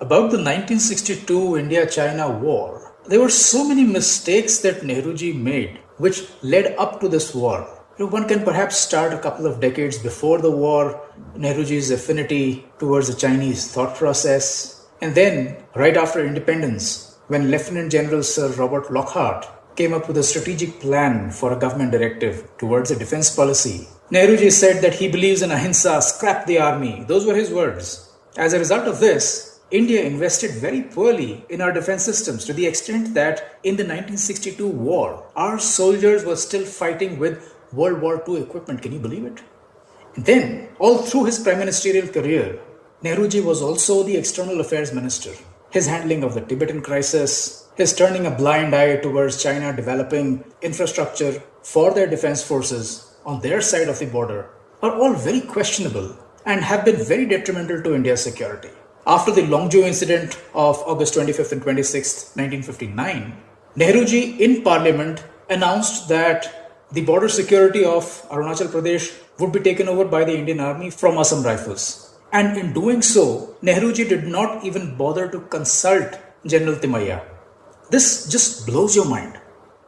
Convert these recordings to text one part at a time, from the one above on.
About the 1962 India-China war, there were so many mistakes that Nehru Ji made which led up to this war. One can perhaps start a couple of decades before the war, Nehru Ji's affinity towards the Chinese thought process, and then right after independence, when Lieutenant General Sir Robert Lockhart came up with a strategic plan for a government directive towards a defense policy. Nehru Ji said that he believes in Ahimsa, scrap the army. Those were his words. As a result of this, India invested very poorly in our defense systems to the extent that in the 1962 war, our soldiers were still fighting with World War II equipment. Can you believe it? And then, all through his Prime Ministerial career, Nehru Ji was also the External Affairs Minister. His handling of the Tibetan crisis, his turning a blind eye towards China developing infrastructure for their defense forces on their side of the border are all very questionable and have been very detrimental to India's security. After the Longju incident of August 25th and 26th, 1959, Nehru Ji in Parliament announced that the border security of Arunachal Pradesh would be taken over by the Indian Army from Assam Rifles. And in doing so, Nehru Ji did not even bother to consult General Thimayya. This just blows your mind.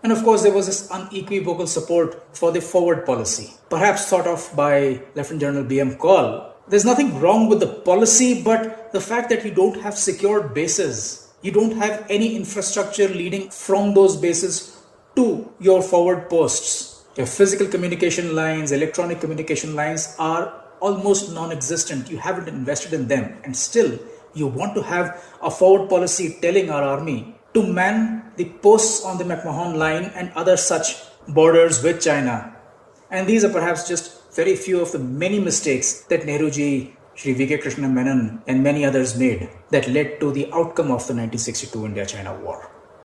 And of course, there was this unequivocal support for the forward policy, perhaps thought of by Lieutenant General B.M. Kaul. There's nothing wrong with the policy, but the fact that you don't have secured bases, you don't have any infrastructure leading from those bases to your forward posts. Your physical communication lines, electronic communication lines are almost non-existent. You haven't invested in them, and still you want to have a forward policy telling our army to man the posts on the McMahon line and other such borders with China. And these are perhaps just very few of the many mistakes that Nehru Ji, Shri V.K. Krishna Menon and many others made that led to the outcome of the 1962 India-China war.